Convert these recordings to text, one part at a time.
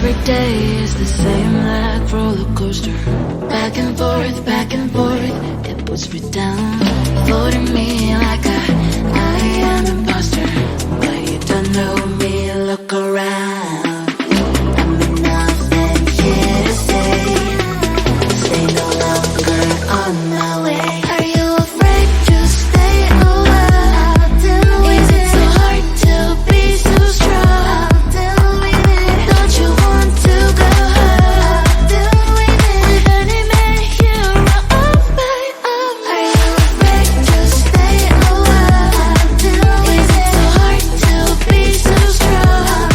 Every day is the same like roller coaster. Back and forth, it puts me down. Floating me like I am an imposter. But you don't know me, look around. I'm nothing here to stay no longer on my way. Are you afraid to stay a while? Is it so hard to be so strong? Don't you want to go home? With any man here on my own. Are you afraid to stay a while? Is it so hard to be so strong?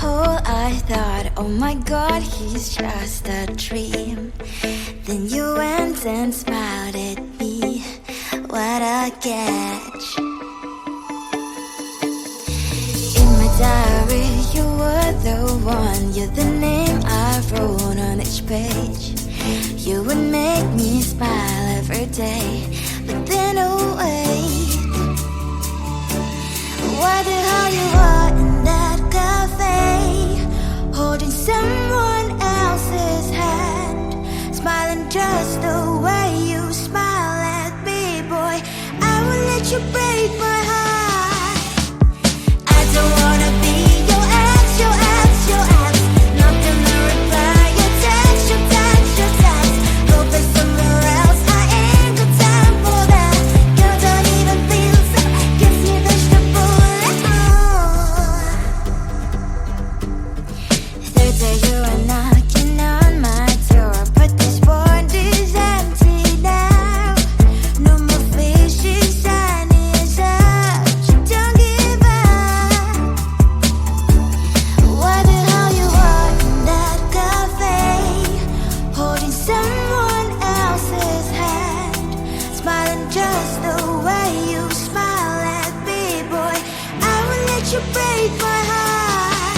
hole, I thought, oh my god, he's just a dream. Then you went and smiled at me. What a catch. In my diary, you were the one. You're the name I wrote on each page. You would make me smile every day. But then, oh wait, what the hell you are in that cafe, holding someone else's hand, smiling just the way you smile at me, boy. I will let you break my heart. I don't wanna be your ex, your ex, your ex. Not gonna reply your text, your text, your text. Go play somewhere else, I ain't got time for that. You don't even feel so, kiss me vegetable. Third day you are knocking on my door, but this board is empty now. No more fishes, sun is up. You don't give up. What the hell you are in that cafe, holding someone else's hand, smiling just the way you smile at me, boy. I will let you break my heart.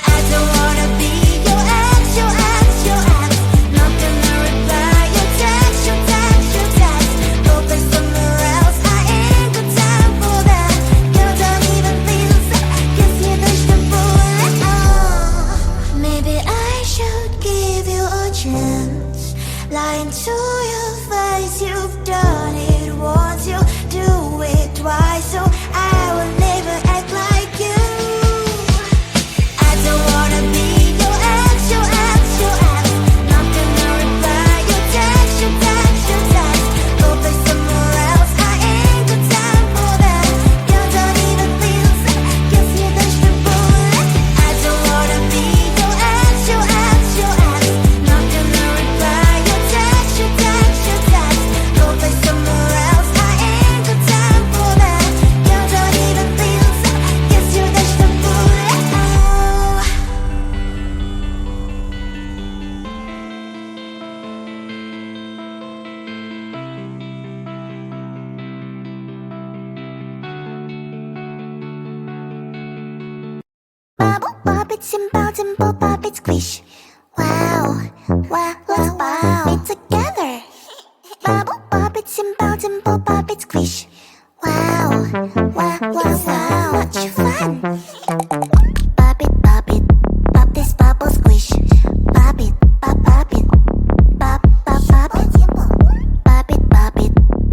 I don't wanna be your ex, your ex, your ex. Not gonna reply your text, your text, your text. Go play somewhere else, I ain't got time for that. You don't even feel so, kiss me vegetable. Maybe I should give you a chance. Lying to your face, you've done it once, you do it twice, so I will never act like you. I don't wanna be your ex, your ex, your ex. Not gonna reply your text, your text, your text. Go play somewhere else, I ain't got time for that. You don't even feel so, kiss me vegetable. I don't wanna be your ex, your ex, your ex. Not gonna reply your text, your text, your text. Go play somewhere else, I ain't got time for that. You don't even feel so, kiss you vegetable. Bubble, bop it, simple, dimple, pop it, squish. Wow, wow, let's pop it together. Bubble, bop it, simple, dimple, pop it, squish. Wow, wow, wow, so much fun. Pop it, pop this bubble, squish. Pop it, pop it, pop, pop, pop it. Pop it,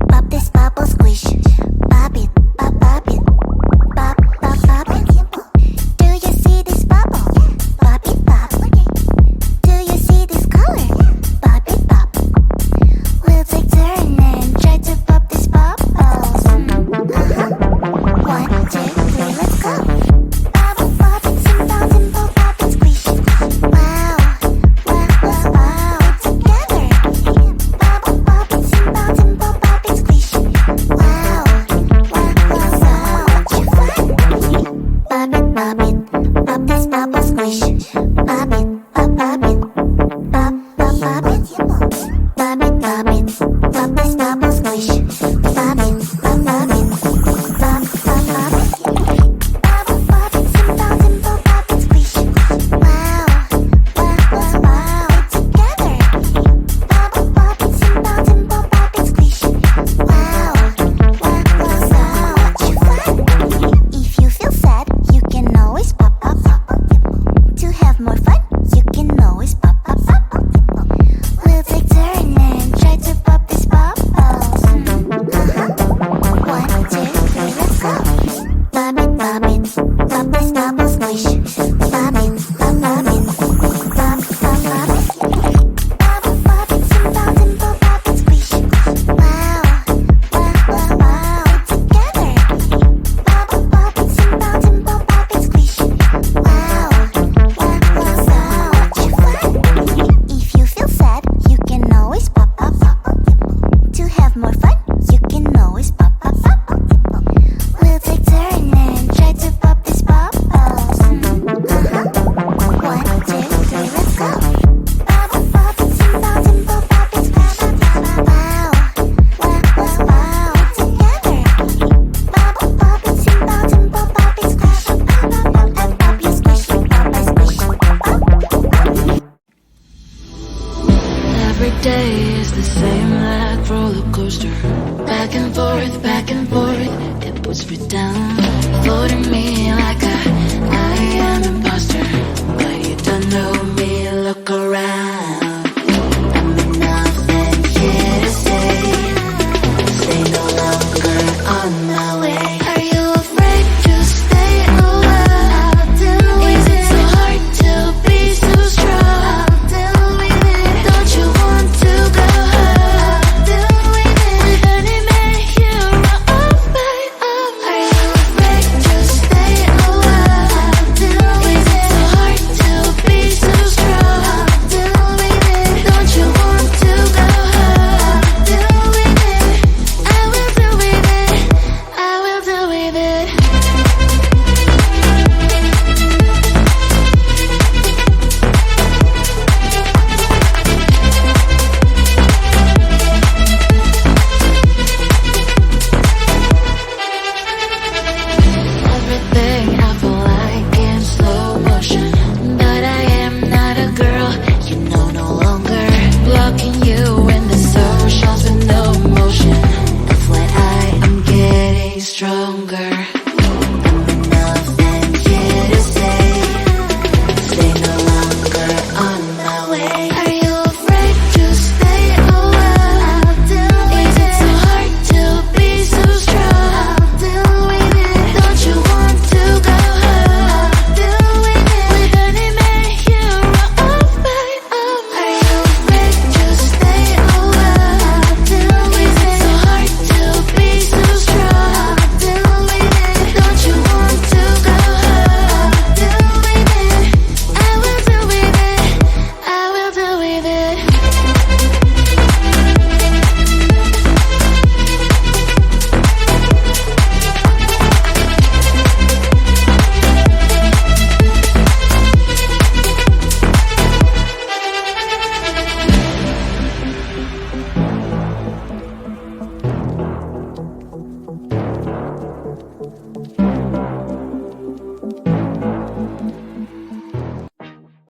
pop this bubble, squish. Pop it, pop it, pop, pop, pop it. Do you see this bubble? Pop it, pop. Do you see this color? Pop it, pop. We'll take turn and try to pop this bubbles. 1, 2, the same like roller coaster. Back and forth, it puts me down, floating me like I am imposter. But you don't know me, look around. I'm nothing here to stay no longer on my way. Are you afraid to stay a while? Is it so hard to be so strong? Don't you want to go home? With any man here on my own. Are you afraid to stay a while? Is it so hard to be so strong? Don't you want to go home? I will do with it. I will do with it. Everything I feel like in slow motion, but I am not a girl, you know, no longer blocking you in the socials with no emotion. FYI, I'm getting stronger.